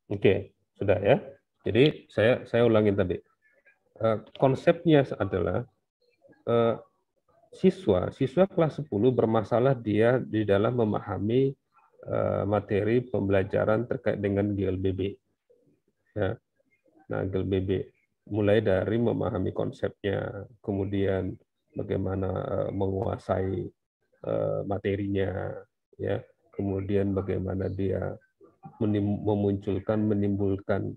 Oke, sudah ya. Jadi saya ulangin tadi. Konsepnya adalah siswa kelas 10 bermasalah dia di dalam memahami materi pembelajaran terkait dengan GLBB. Ya. Nah, GLBB mulai dari memahami konsepnya, kemudian bagaimana menguasai materinya, ya, kemudian bagaimana dia menimbulkan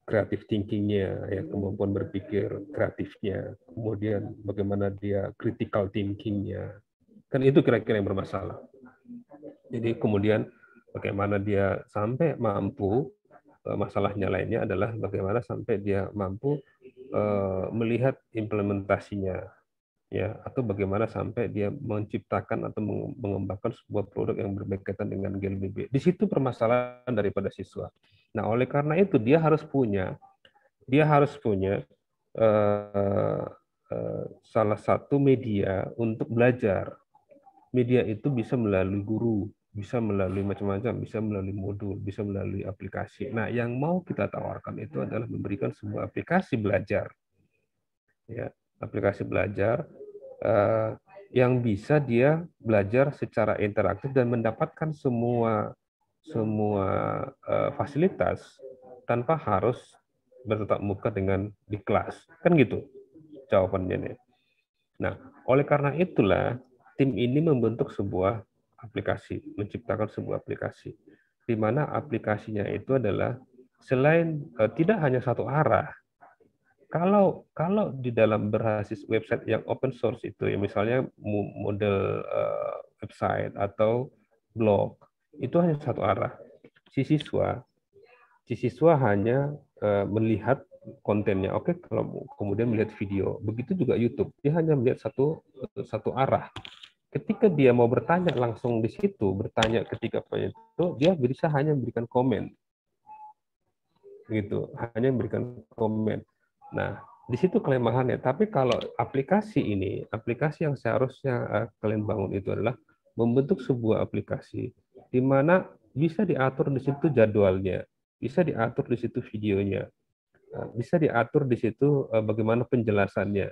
creative thinking-nya, ya, kemampuan berpikir kreatifnya, kemudian bagaimana dia critical thinking-nya, kan itu kira-kira yang bermasalah. Jadi kemudian bagaimana dia sampai mampu, masalahnya lainnya adalah bagaimana sampai dia mampu melihat implementasinya, ya, atau bagaimana sampai dia menciptakan atau mengembangkan sebuah produk yang berkaitan dengan GLBB. Di situ permasalahan daripada siswa. Nah, oleh karena itu dia harus punya eh, salah satu media untuk belajar. Media itu bisa melalui guru, bisa melalui macam-macam, bisa melalui modul, bisa melalui aplikasi. Nah, yang mau kita tawarkan itu adalah memberikan sebuah aplikasi belajar, ya, aplikasi belajar eh, yang bisa dia belajar secara interaktif dan mendapatkan semua semua fasilitas tanpa harus bertatap muka dengan di kelas, kan gitu jawabannya nih. Nah, oleh karena itulah tim ini membentuk sebuah aplikasi, menciptakan sebuah aplikasi, di mana aplikasinya itu adalah selain tidak hanya satu arah. Kalau kalau di dalam berbasis website yang open source itu, ya misalnya model website atau blog, itu hanya satu arah. Si siswa, si siswa hanya melihat kontennya. Oke, kalau kemudian melihat video, begitu juga YouTube. Dia hanya melihat satu satu arah. Ketika dia mau bertanya langsung di situ, bertanya ketika itu, dia bisa hanya memberikan komen, gitu, hanya memberikan komen. Nah, di situ kelemahannya. Tapi kalau aplikasi yang seharusnya kalian bangun itu adalah membentuk sebuah aplikasi di mana bisa diatur di situ jadwalnya, bisa diatur di situ videonya, bisa diatur di situ bagaimana penjelasannya,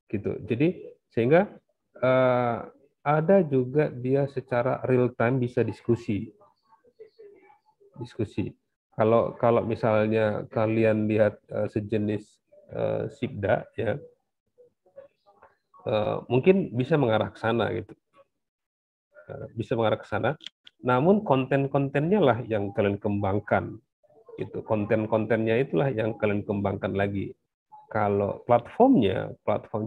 gitu. Jadi sehingga uh, ada juga dia secara real time bisa diskusi. Kalau kalau misalnya kalian lihat sejenis Sibda, ya, mungkin bisa mengarah ke sana gitu, bisa mengarah ke sana. Namun konten-kontennya lah yang kalian kembangkan, gitu. Konten-kontennya itulah yang kalian kembangkan lagi. Kalau platform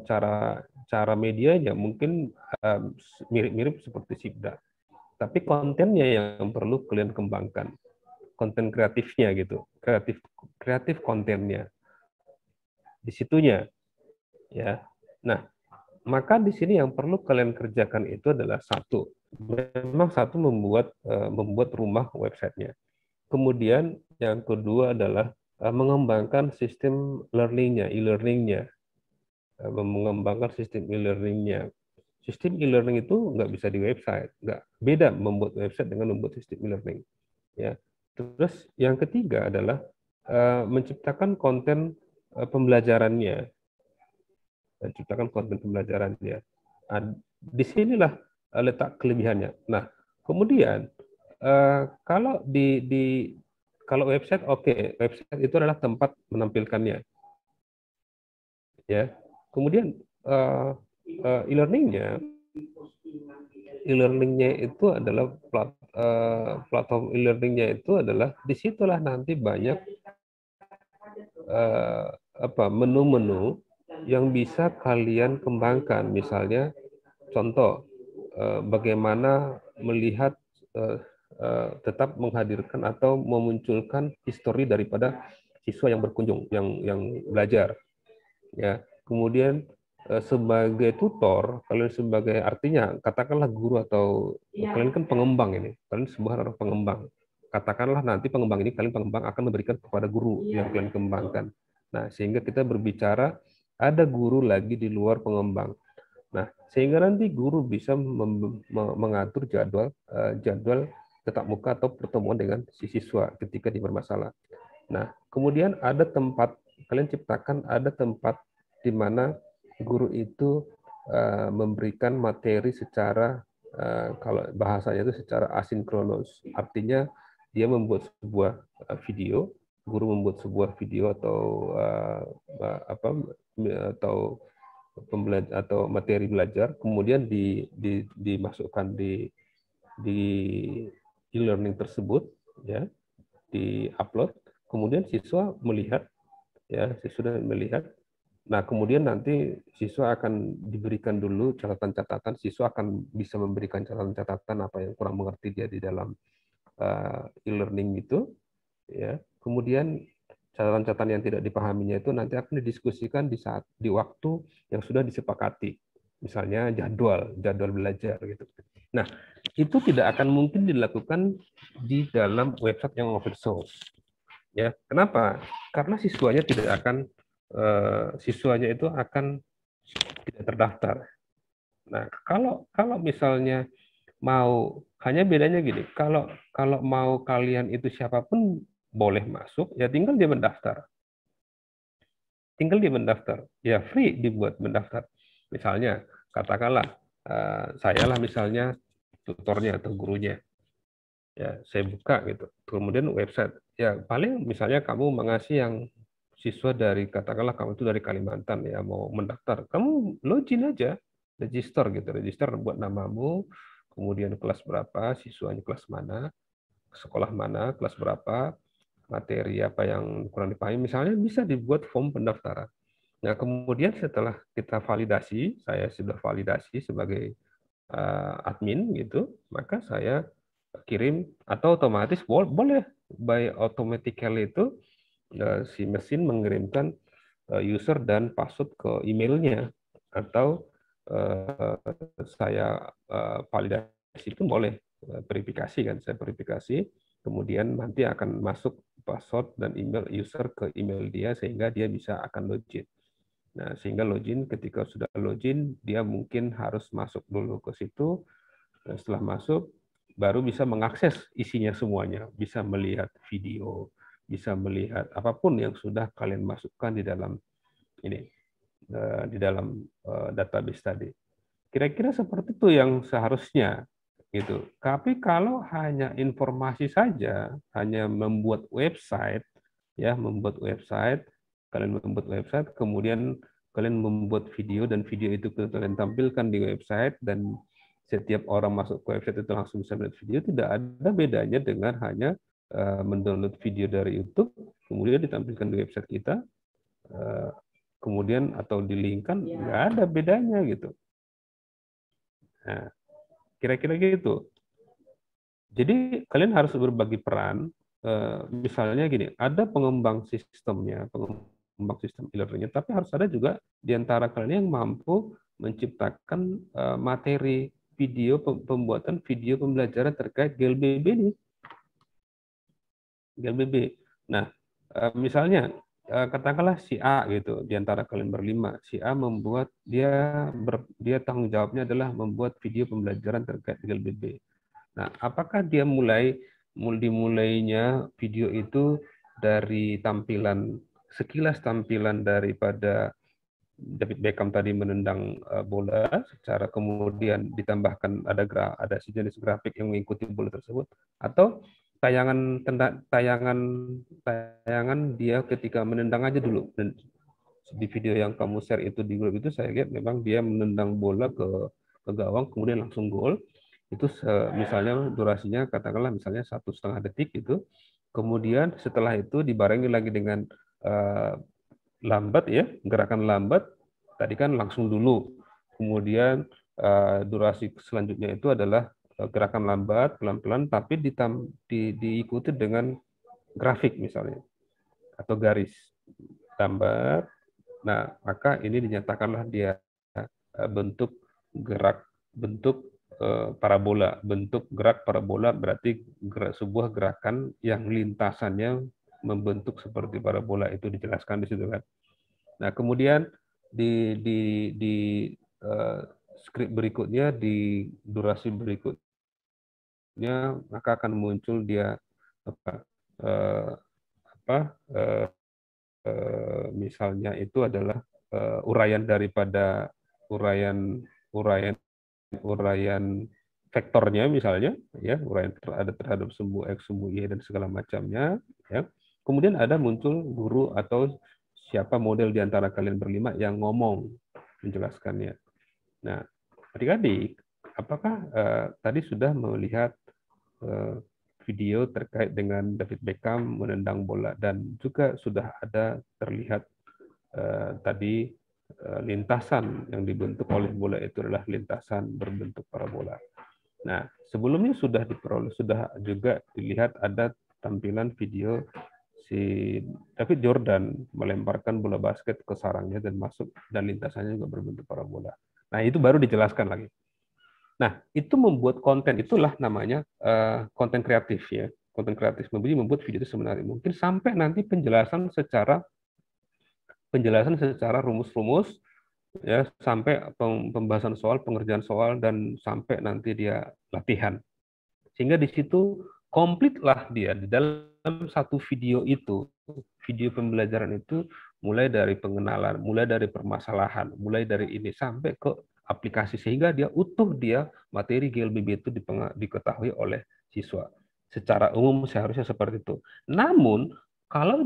cara cara medianya mungkin mirip-mirip seperti Sibda, tapi kontennya yang perlu kalian kembangkan, konten kreatifnya gitu, kreatif kreatif kontennya di situnya, ya. Nah, maka di sini yang perlu kalian kerjakan itu adalah memang membuat rumah websitenya. Kemudian yang kedua adalah mengembangkan sistem learningnya, e-learningnya, mengembangkan sistem e-learningnya. Sistem e-learning itu nggak bisa di website, nggak beda membuat website dengan membuat sistem e-learning. Ya. Terus yang ketiga adalah menciptakan konten pembelajarannya, menciptakan konten pembelajarannya. Nah, disinilah letak kelebihannya. Nah, kemudian kalau kalau website, oke, website itu adalah tempat menampilkannya, ya. Kemudian uh, e-learningnya e-learningnya itu adalah platform e-learningnya itu adalah disitulah nanti banyak uh, menu-menu yang bisa kalian kembangkan. Misalnya contoh bagaimana melihat tetap menghadirkan atau memunculkan histori daripada siswa yang berkunjung, yang belajar, ya. Kemudian sebagai tutor, kalian sebagai, artinya katakanlah guru atau kalian kan pengembang ini, kalian sebuah orang pengembang. Katakanlah nanti pengembang ini, kalian pengembang akan memberikan kepada guru yang kalian kembangkan. Nah, sehingga kita berbicara ada guru lagi di luar pengembang. Nah, sehingga nanti guru bisa mengatur jadwal tatap muka atau pertemuan dengan si siswa ketika dia bermasalah. Nah, kemudian ada tempat, kalian ciptakan ada tempat di mana guru itu memberikan materi secara, kalau bahasanya itu secara asinkronus. Artinya dia membuat sebuah video, guru membuat sebuah video atau atau materi belajar, kemudian dimasukkan di e-learning tersebut, ya, di-upload, kemudian siswa melihat, ya, siswa melihat. Nah, kemudian nanti siswa akan diberikan dulu catatan-catatan, siswa akan bisa memberikan catatan-catatan apa yang kurang mengerti dia di dalam e-learning itu, ya. Kemudian catatan-catatan yang tidak dipahaminya itu nanti akan didiskusikan di waktu yang sudah disepakati. Misalnya jadwal belajar gitu. Nah, itu tidak akan mungkin dilakukan di dalam website yang open source. Ya, kenapa? Karena siswanya itu akan tidak terdaftar. Nah, kalau misalnya mau, hanya bedanya gini, kalau mau kalian itu siapapun boleh masuk, ya tinggal dia mendaftar. Ya free dibuat mendaftar. Misalnya, katakanlah saya lah misalnya tutornya atau gurunya. Ya, saya buka gitu. Kemudian website. Ya, paling misalnya kamu mengasih yang siswa dari, katakanlah kamu itu dari Kalimantan ya, mau mendaftar. Kamu login aja, register gitu. Register buat namamu, kemudian kelas berapa, siswanya kelas mana, sekolah mana, kelas berapa, materi apa yang kurang dipahami, misalnya bisa dibuat form pendaftaran. Nah, kemudian setelah kita validasi, saya sudah validasi sebagai admin gitu, maka saya kirim atau otomatis boleh by automatically itu si mesin mengirimkan user dan password ke emailnya, atau saya validasi pun boleh, verifikasi kan, saya verifikasi, kemudian nanti akan masuk password dan email user ke email dia sehingga dia bisa akan login. Nah, sehingga login, ketika sudah login, dia mungkin harus masuk dulu ke situ. Dan setelah masuk, baru bisa mengakses isinya semuanya. Bisa melihat video, bisa melihat apapun yang sudah kalian masukkan di dalam ini, di dalam database tadi. Kira-kira seperti itu yang seharusnya gitu. Tapi kalau hanya informasi saja, hanya membuat website, ya, kalian membuat website, kemudian kalian membuat video, dan video itu kalian tampilkan di website, dan setiap orang masuk ke website itu langsung bisa melihat video, tidak ada bedanya dengan hanya mendownload video dari YouTube, kemudian ditampilkan di website kita, kemudian atau di-link-kan, nggak ada bedanya gitu. Nah, kira-kira gitu. Jadi kalian harus berbagi peran. Misalnya gini, ada pengembang sistemnya, pengembang sistem e-learning-nya, tapi harus ada juga di antara kalian yang mampu menciptakan materi video, pembuatan video pembelajaran terkait GLBB ini. GLBB. Nah, misalnya katakanlah si A gitu, di antara kalian berlima, si A membuat, dia tanggung jawabnya adalah membuat video pembelajaran terkait GLBB. Nah, apakah dia dimulainya video itu dari sekilas tampilan daripada David Beckham tadi menendang bola, secara kemudian ditambahkan ada sejenis grafik yang mengikuti bola tersebut, atau tayangan dia ketika menendang aja dulu. Dan di video yang kamu share itu di grup itu, saya lihat memang dia menendang bola ke gawang kemudian langsung gol. Itu misalnya durasinya katakanlah misalnya 1,5 detik itu. Kemudian setelah itu dibarengi lagi dengan lambat, ya, gerakan lambat. Tadi kan langsung dulu. Kemudian durasi selanjutnya itu adalah gerakan lambat pelan-pelan, tapi diikuti dengan grafik misalnya atau garis lambat. Nah, maka ini dinyatakanlah dia bentuk parabola. Bentuk gerak parabola berarti sebuah gerakan yang lintasannya membentuk seperti parabola, itu dijelaskan di situ kan. Nah, kemudian di skrip berikutnya, di durasi berikutnya berikutnya, maka akan muncul dia misalnya itu adalah uraian daripada uraian vektornya misalnya, ya, uraian ada terhadap sumbu X, sumbu Y, dan segala macamnya, ya. Kemudian ada muncul guru atau siapa model di antara kalian berlima yang ngomong menjelaskannya. Nah, adik-adik, apakah tadi sudah melihat video terkait dengan David Beckham menendang bola, dan juga sudah ada terlihat tadi lintasan yang dibentuk oleh bola itu adalah lintasan berbentuk parabola. Nah, sebelumnya sudah diperoleh, sudah juga dilihat ada tampilan video si David Jordan melemparkan bola basket ke sarangnya dan masuk, dan lintasannya juga berbentuk parabola. Nah, itu baru dijelaskan lagi. Nah, itu membuat konten, itulah namanya konten kreatif, ya. Konten kreatif membuat video itu sebenarnya mungkin sampai nanti penjelasan secara rumus-rumus, ya, sampai pembahasan soal, pengerjaan soal, dan sampai nanti dia latihan. Sehingga di situ komplitlah dia di dalam satu video itu, video pembelajaran itu, mulai dari pengenalan, mulai dari permasalahan, mulai dari ini sampai ke aplikasi, sehingga dia utuh, dia materi GLBB itu diketahui oleh siswa. Secara umum seharusnya seperti itu. Namun kalau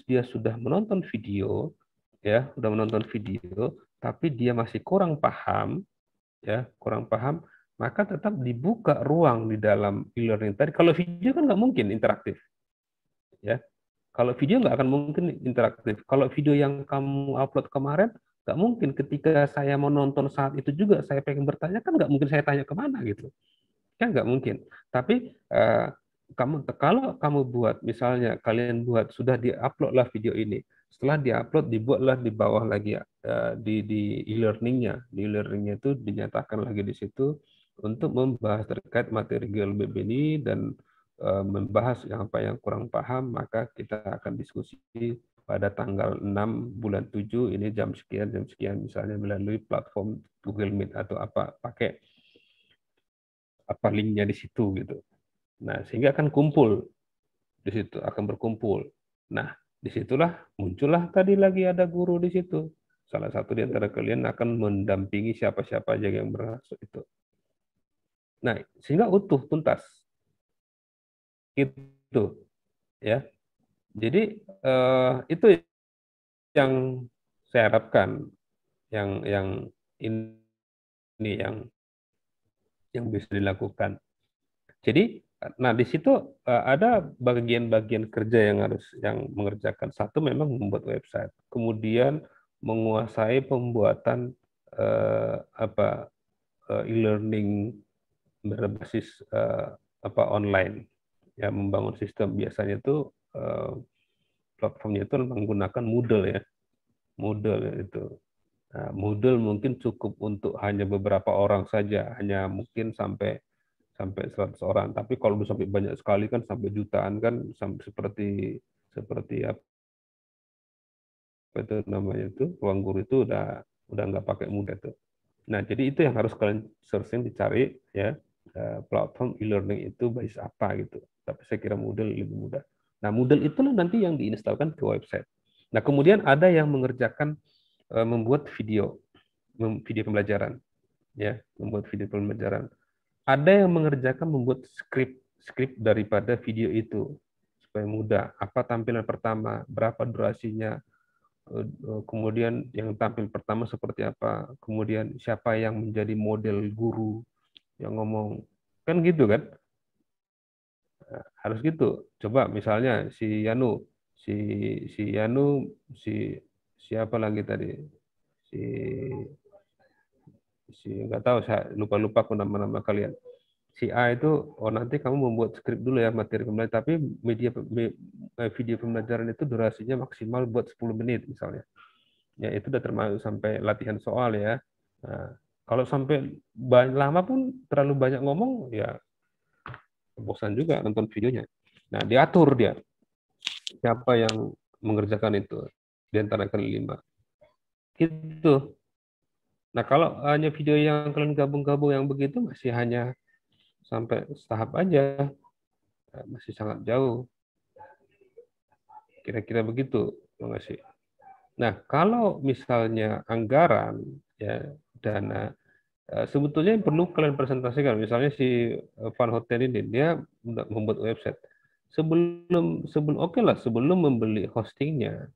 dia sudah menonton video, ya, sudah menonton video, tapi dia masih kurang paham, ya, maka tetap dibuka ruang di dalam e-learning tadi. Kalau video kan nggak mungkin interaktif, ya. Kalau video nggak akan mungkin interaktif. Kalau video yang kamu upload kemarin, nggak mungkin ketika saya mau nonton saat itu juga saya pengen bertanya, kan nggak mungkin saya tanya kemana gitu. Kan nggak mungkin. Tapi kalau kamu buat, misalnya kalian buat, sudah diupload lah video ini. Setelah diupload, dibuatlah di bawah lagi di e-learningnya. Di e-learningnya itu dinyatakan lagi di situ untuk membahas terkait materi GLBB ini, dan membahas apa yang kurang paham, maka kita akan diskusi pada tanggal 6 bulan 7 ini jam sekian misalnya melalui platform Google Meet atau apa, pakai apa linknya di situ gitu. Nah, sehingga akan kumpul di situ, akan berkumpul. Nah, disitulah muncullah tadi lagi ada guru di situ. Salah satu di antara kalian akan mendampingi siapa-siapa aja yang bermaksud itu. Nah, sehingga utuh, tuntas. Itu, ya. Jadi itu yang saya harapkan, yang ini yang bisa dilakukan. Jadi, nah di situ ada bagian-bagian kerja yang mengerjakan. Satu memang membuat website, kemudian menguasai pembuatan e-learning berbasis online, ya, membangun sistem. Biasanya itu platformnya itu menggunakan Moodle, ya, Moodle itu. Nah, Moodle mungkin cukup untuk hanya beberapa orang saja, hanya mungkin sampai 100 orang. Tapi kalau udah sampai banyak sekali kan, sampai jutaan kan, seperti apa itu namanya itu, ruang guru itu udah nggak pakai Moodle itu. Nah, jadi itu yang harus kalian searching, dicari, ya, platform e-learning itu basis apa gitu. Tapi saya kira Moodle lebih mudah. Nah, Moodle itulah nanti yang diinstalkan ke website. Nah, kemudian ada yang mengerjakan membuat video pembelajaran, ya, membuat video pembelajaran. Ada yang mengerjakan membuat skrip daripada video itu supaya mudah. Apa tampilan pertama, berapa durasinya, kemudian yang tampil pertama seperti apa, kemudian siapa yang menjadi model guru yang ngomong, kan gitu kan. Nah, harus gitu. Coba misalnya si Yanu, siapa lagi tadi, si nggak tahu, saya lupa aku nama kalian. Si A itu, oh nanti kamu membuat skrip dulu ya materi pembelajaran, tapi video pembelajaran itu durasinya maksimal buat 10 menit misalnya. Ya, itu udah termasuk sampai latihan soal, ya. Nah, kalau sampai lama pun, terlalu banyak ngomong, ya bosan juga nonton videonya. Nah, diatur dia siapa yang mengerjakan itu di antara kalian 5. Gitu. Nah, kalau hanya video yang kalian gabung-gabung yang begitu, masih hanya sampai tahap aja, masih sangat jauh. Kira-kira begitu, Bang Asy. Nah, kalau misalnya anggaran, ya dana, sebetulnya yang perlu kalian presentasikan. Misalnya si Van Houten ini, dia membuat website. Sebelum oke lah, sebelum membeli hostingnya,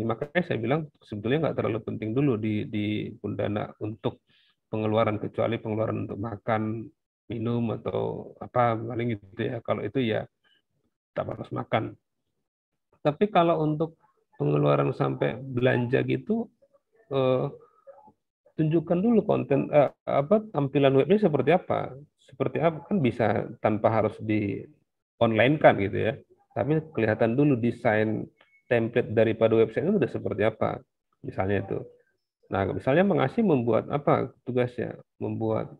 makanya saya bilang sebetulnya nggak terlalu penting dulu di dana untuk pengeluaran, kecuali pengeluaran untuk makan, minum atau apa paling gitu ya. Kalau itu ya tak harus makan. Tapi kalau untuk pengeluaran sampai belanja gitu, eh, tunjukkan dulu konten, tampilan webnya seperti apa kan bisa tanpa harus di online kan gitu ya, tapi kelihatan dulu desain template daripada website itu udah seperti apa, misalnya itu. Nah, misalnya mengasih membuat apa tugasnya, membuat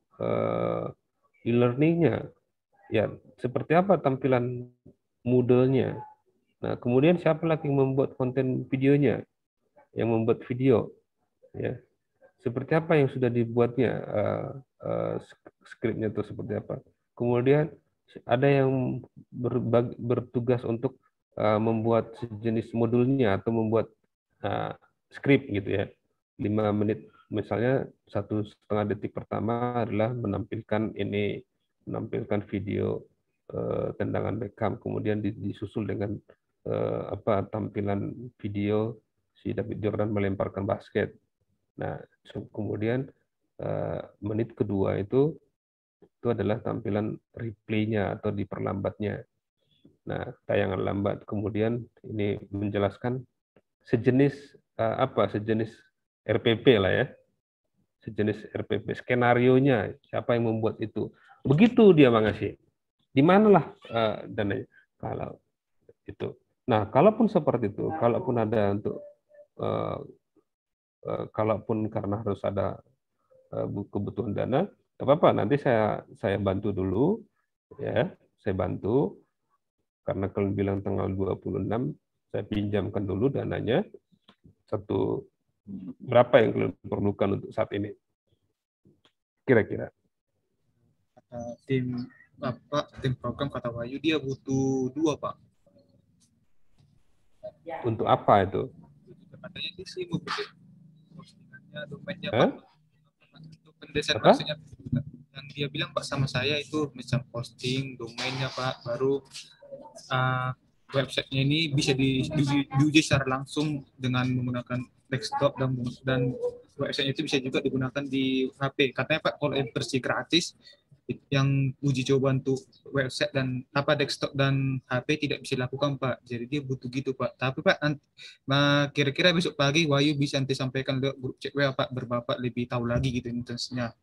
e-learningnya, ya seperti apa tampilan Moodle-nya. Nah, kemudian siapa lagi yang membuat konten videonya, yang membuat video, ya seperti apa yang sudah dibuatnya, skripnya itu seperti apa. Kemudian ada yang bertugas untuk membuat sejenis modulnya atau membuat skrip gitu ya. 5 menit misalnya, 1,5 detik pertama adalah menampilkan video tendangan Beckham, kemudian disusul dengan tampilan video si David Jordan melemparkan basket. Nah, kemudian menit kedua itu adalah tampilan replaynya atau diperlambatnya. Nah, tayangan lambat. Kemudian ini menjelaskan sejenis RPP lah ya, sejenis RPP, skenarionya, siapa yang membuat itu. Begitu dia Bang Asy. Di manalah dananya kalau itu. Nah, kalaupun seperti itu, kalaupun ada untuk kalaupun karena harus ada kebutuhan dana, nggak apa-apa. Nanti saya bantu dulu, ya. Saya bantu karena kalian bilang tanggal 26, saya pinjamkan dulu dananya. Berapa yang kalian perlukan untuk saat ini? Kira-kira. Tim program kata Wahyu dia butuh 2, Pak. Untuk apa itu? Katanya sih mau bikin postingannya, domainnya, Pak. Untuk pendesain Apa? maksudnya yang dia bilang Pak sama saya itu misal posting domainnya Pak, baru websitenya ini bisa diuji secara langsung dengan menggunakan desktop dan websitenya itu bisa juga digunakan di HP. Katanya Pak kalau versi gratis yang uji coba untuk website dan desktop dan HP tidak bisa dilakukan Pak. Jadi dia butuh gitu Pak. Tapi Pak kira-kira besok pagi Wahyu bisa nanti sampaikan ke grup chat WA Pak, berbapak lebih tahu lagi gitu intensnya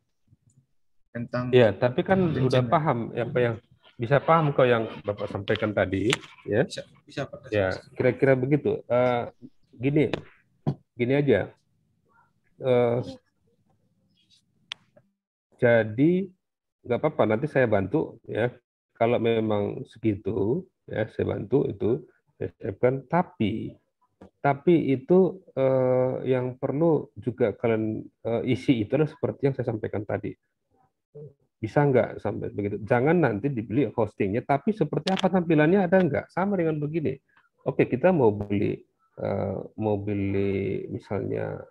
tentang. Ya, tapi kan udah paham apa yang bisa paham kok yang Bapak sampaikan tadi, ya. Bisa Pak. Ya, kira-kira begitu. Gini aja. Jadi nggak apa-apa, nanti saya bantu ya. Kalau memang segitu, ya saya bantu itu, saya siapkan. Tapi itu yang perlu juga kalian isi itu adalah seperti yang saya sampaikan tadi. Bisa nggak sampai begitu? Jangan nanti dibeli hostingnya, tapi seperti apa tampilannya ada nggak? Sama dengan begini. Oke, kita mau beli misalnya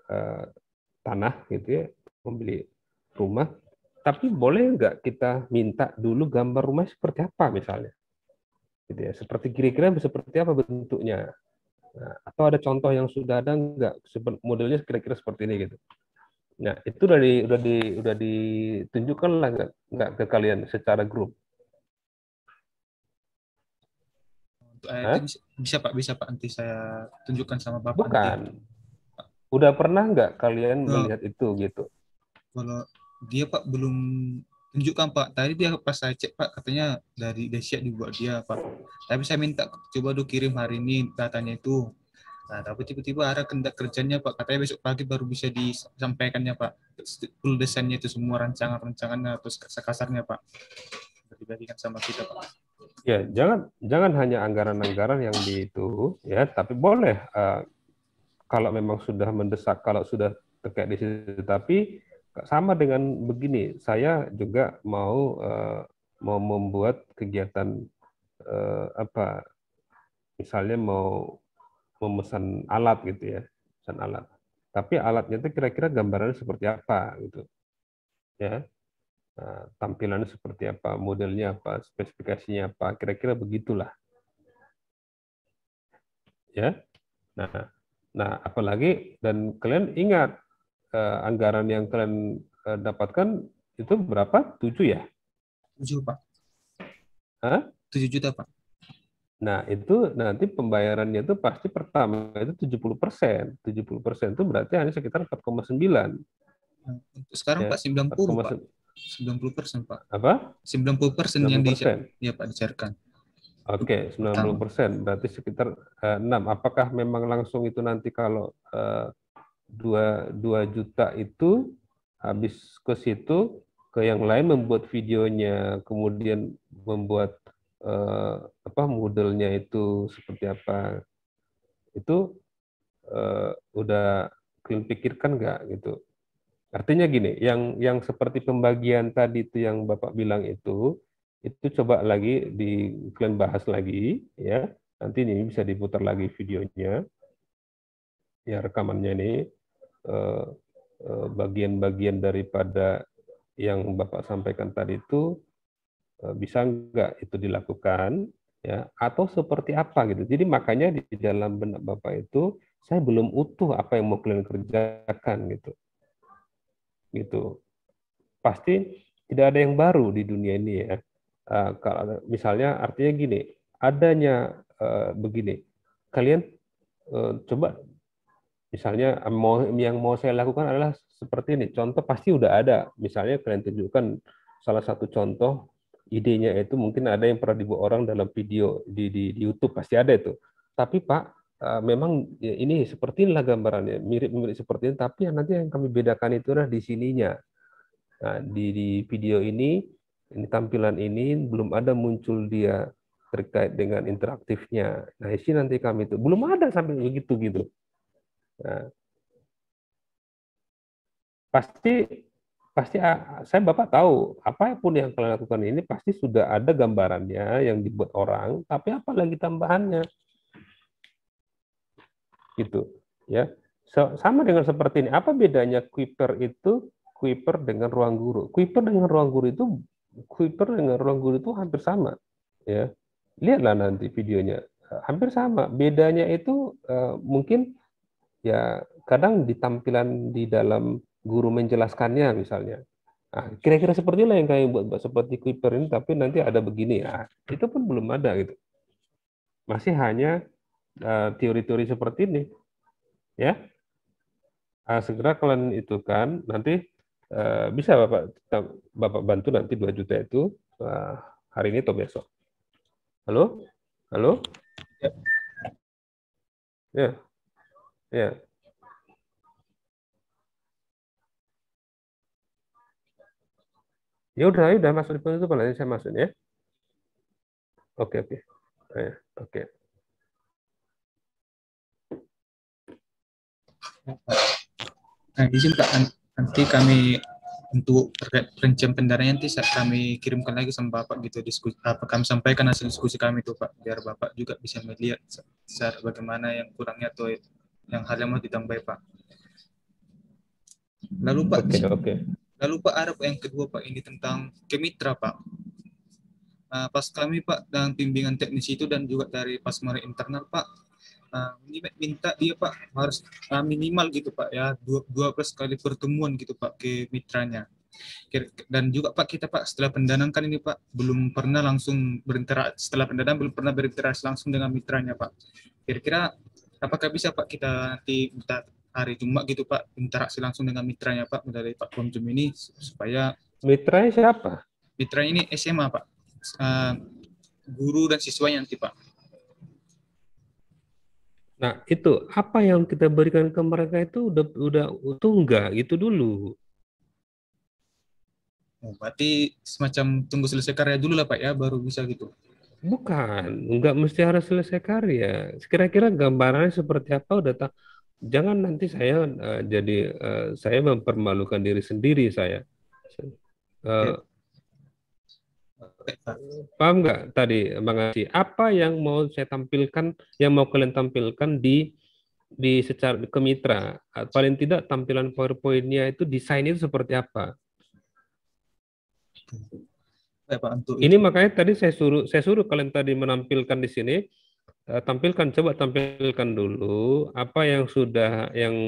tanah gitu ya, membeli rumah. Tapi boleh nggak kita minta dulu gambar rumah seperti apa misalnya? Gitu ya. Seperti kira-kira seperti apa bentuknya? Nah, atau ada contoh yang sudah ada nggak? Modelnya kira-kira seperti ini gitu. Nah, itu udah ditunjukkan lah nggak ke kalian secara grup? Untuk itu bisa Pak nanti saya tunjukkan sama Bapak. Bukan. Nanti. Udah pernah nggak kalian melihat itu gitu? Kalau dia Pak belum tunjukkan Pak. Tadi dia pas saya cek Pak katanya dari Desia dibuat dia Pak. Tapi saya minta coba dulu kirim hari ini datanya itu. Nah, tapi tiba-tiba ada kerjanya Pak. Katanya besok pagi baru bisa disampaikannya Pak. Full desainnya itu semua rancangannya atau kasarnya Pak. Dibagikan sama kita Pak. Ya, jangan hanya anggaran-anggaran yang di itu ya, tapi boleh kalau memang sudah mendesak, kalau sudah terkait di situ, tapi sama dengan begini, saya juga mau membuat kegiatan apa, misalnya mau memesan alat gitu ya, pesan alat. Tapi alatnya itu kira-kira gambarannya seperti apa gitu, ya. Nah, tampilannya seperti apa, modelnya apa, spesifikasinya apa, kira-kira begitulah, ya. Nah, apalagi dan kalian ingat anggaran yang kalian dapatkan itu berapa? 7 ya? 7 Pak. Hah? 7 juta Pak. Nah, itu nanti pembayarannya itu pasti pertama itu 70%. 70% itu berarti hanya sekitar 4,9. Nah, untuk sekarang Ya, Pak 90 Pak. 90% Pak. apa? 90% yang 90%. ya Pak dicairkan. Oke, 90%. Berarti sekitar 6. Apakah memang langsung itu nanti kalau 2 juta itu habis ke situ, ke yang lain membuat videonya, kemudian membuat modelnya itu seperti apa, itu udah kalian pikirkan nggak gitu? Artinya gini, yang seperti pembagian tadi itu yang Bapak bilang itu coba lagi kalian bahas lagi ya. Nanti ini bisa diputar lagi videonya, ya rekamannya ini bagian-bagian daripada yang Bapak sampaikan tadi itu bisa nggak itu dilakukan ya, atau seperti apa gitu. Jadi makanya di dalam benak Bapak itu saya belum utuh apa yang mau kalian kerjakan gitu. Pasti tidak ada yang baru di dunia ini ya. Kalau misalnya artinya gini, adanya begini, kalian coba misalnya yang mau saya lakukan adalah seperti ini. Contoh pasti udah ada. Misalnya kalian tunjukkan salah satu contoh idenya itu mungkin ada yang pernah dibuat orang dalam video di YouTube pasti ada itu. Tapi Pak, memang ya, ini seperti inilah gambarannya, mirip-mirip seperti ini. Tapi yang nanti yang kami bedakan itu adalah di sininya. Nah, di video ini tampilan ini belum ada muncul dia terkait dengan interaktifnya. Nah, isi nanti kami itu belum ada sampai begitu gitu. Nah, pasti pasti saya Bapak tahu apapun yang kalian lakukan ini pasti sudah ada gambarannya yang dibuat orang, tapi apa lagi tambahannya gitu ya. Sama dengan seperti ini. Apa bedanya Kuiper itu Kuiper dengan ruang guru? Kuiper dengan ruang guru itu hampir sama ya. Lihatlah nanti videonya, hampir sama. Bedanya itu mungkin ya kadang di tampilan di dalam guru menjelaskannya misalnya. Nah, kira-kira seperti inilah yang kami buat seperti Kuiper ini, tapi nanti ada begini. Nah, itu pun belum ada gitu. Masih hanya teori-teori seperti ini, ya. Segera kalian itu kan nanti bisa Bapak bantu nanti 2 juta itu hari ini atau besok. Halo, halo, ya, ya. Ya udah masuk di penutupan nanti saya masuk ya. Oke. Oke. Nah, izin Pak, nanti kami untuk terkait perincian pendanaan nanti kami kirimkan lagi sama Bapak gitu diskusi apa kami sampaikan hasil diskusi kami itu Pak, biar Bapak juga bisa melihat secara bagaimana yang kurangnya atau yang hal yang mau ditambah Pak. Lalu Pak, lalu Pak ada yang kedua Pak, ini tentang kemitra Pak. Pas kami Pak dan bimbingan teknis itu dan juga dari Pasmara internal Pak, minta dia Pak harus minimal gitu Pak ya 12 kali pertemuan gitu Pak ke mitranya. Dan juga Pak kita Pak setelah pendanaan kan ini Pak belum pernah langsung berinteraksi, setelah pendanaan belum pernah berinteraksi langsung dengan mitranya Pak. Kira-kira apakah bisa Pak kita nanti minta hari Jumat gitu Pak interaksi langsung dengan mitranya Pak dari Pak Komjum ini supaya mitranya siapa? Mitranya ini SMA Pak, guru dan siswanya nanti Pak. Nah, itu apa yang kita berikan ke mereka itu udah enggak gitu dulu. Oh, berarti semacam tunggu selesai karya dulu lah Pak ya, baru bisa gitu. Bukan, enggak mesti harus selesai karya. Kira-kira gambarannya seperti apa udah tahu. jangan nanti saya saya mempermalukan diri sendiri saya. Eh, Oke, Pak. Paham nggak tadi Bang Asi? Apa yang mau saya tampilkan, yang mau kalian tampilkan di secara ke mitra? Paling tidak tampilan PowerPoint-nya itu desainnya itu seperti apa? Oke, Pak, untuk Ini itu. makanya tadi saya suruh kalian tadi menampilkan di sini, coba tampilkan dulu apa yang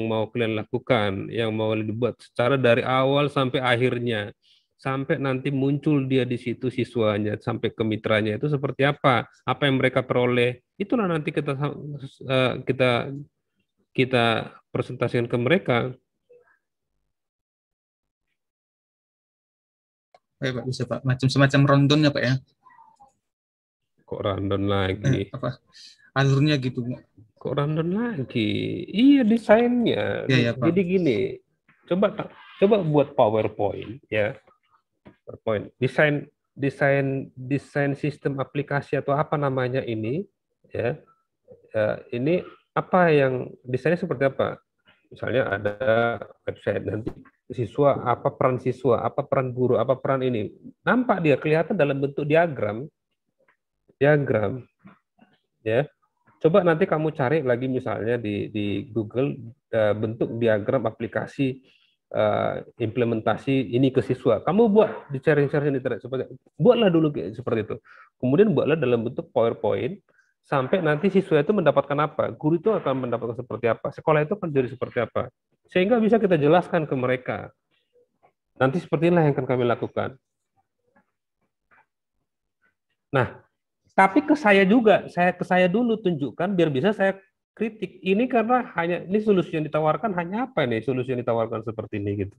mau kalian lakukan, yang mau dibuat secara dari awal sampai akhirnya, sampai nanti muncul dia di situ siswanya, sampai ke mitranya itu seperti apa yang mereka peroleh, itulah nanti kita kita presentasikan ke mereka. Oke, Pak, bisa, Pak. Macam semacam rundown ya, Pak ya. Kok random lagi? Apa alurnya gitu, Pak. Kok random lagi? Iya desainnya. Ya, ya, Pak. Jadi gini, coba buat PowerPoint ya. PowerPoint. Desain sistem aplikasi atau apa namanya ini ya. Ini apa yang desainnya seperti apa? Misalnya ada website nanti siswa, apa peran guru, apa peran ini. Nampak dia kelihatan dalam bentuk diagram ya. Coba nanti kamu cari lagi misalnya di Google bentuk diagram aplikasi implementasi ini ke siswa. Kamu buat di sharing-sharing di internet buatlah dulu seperti itu. Kemudian buatlah dalam bentuk PowerPoint sampai nanti siswa itu mendapatkan apa, guru itu akan mendapatkan seperti apa, sekolah itu akan jadi seperti apa. Sehingga bisa kita jelaskan ke mereka. Nanti seperti inilah yang akan kami lakukan. Nah, tapi ke saya dulu tunjukkan biar bisa saya kritik. Ini karena ini solusi yang ditawarkan hanya apa nih? Solusi yang ditawarkan seperti ini gitu.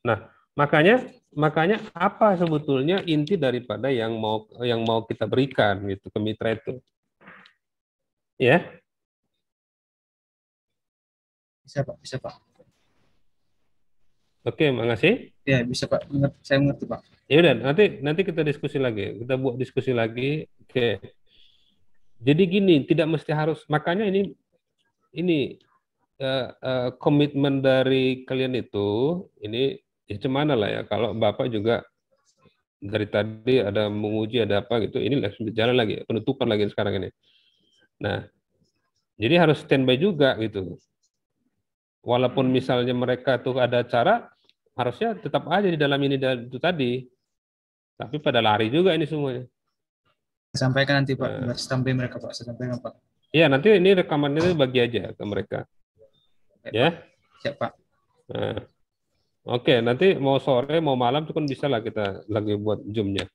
Nah, makanya apa sebetulnya inti daripada yang mau kita berikan gitu ke mitra itu. Ya. Bisa, Pak. Bisa, Pak. Oke, makasih. Ya, bisa, Pak. Saya mengerti, Pak. Ya udah, nanti kita diskusi lagi. Kita buat diskusi lagi. Oke. Jadi gini, tidak mesti harus. Makanya ini komitmen dari kalian itu ini ya cuman lah ya. Kalau Bapak juga dari tadi ada menguji ada apa gitu, ini langsung berjalan lagi, penutupan lagi sekarang ini. Nah, jadi harus standby juga gitu. Walaupun misalnya mereka tuh ada acara, harusnya tetap aja di dalam ini dan itu tadi. Tapi pada lari juga ini semuanya. Sampaikan nanti, Pak. Nah, Sampai mereka, Pak. Saya sampaikan, Pak. iya, nanti ini rekaman ini bagi aja ke mereka. Oke, Ya. Pak. Siap, Pak. Nah, oke, nanti mau sore, mau malam itu kan bisa lah kita lagi buat Zoom-nya.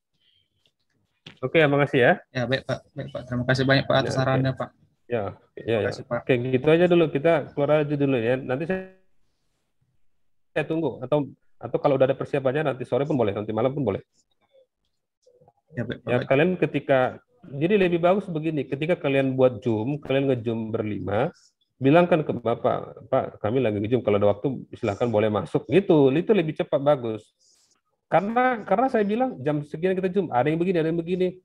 Oke, makasih ya. Ya, baik, Pak. Baik, Pak. Terima kasih banyak, Pak, atas Ya, oke. sarannya, Pak. Ya, Terima ya. kasih, Pak. Oke, gitu aja dulu. Kita keluar aja dulu ya. Nanti saya tunggu atau kalau udah ada persiapannya nanti sore pun boleh, nanti malam pun boleh. Ya, baik, Pak. Ya, Baik. kalian jadi lebih bagus begini, ketika kalian buat Zoom, kalian nge-Zoom berlima, bilangkan ke Bapak, Pak, kami lagi nge-Zoom, kalau ada waktu silahkan boleh masuk. Itu lebih cepat bagus. Karena saya bilang jam sekian kita Zoom, ada yang begini.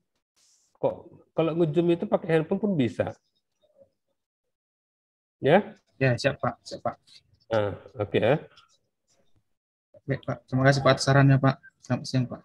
Kok kalau nge-Zoom itu pakai handphone pun bisa. Ya? Ya, siap, Pak. Siap, Pak. Nah, oke ya. Baik, Pak. Terima kasih, Pak, atas sarannya, Pak. Selamat siang, Pak.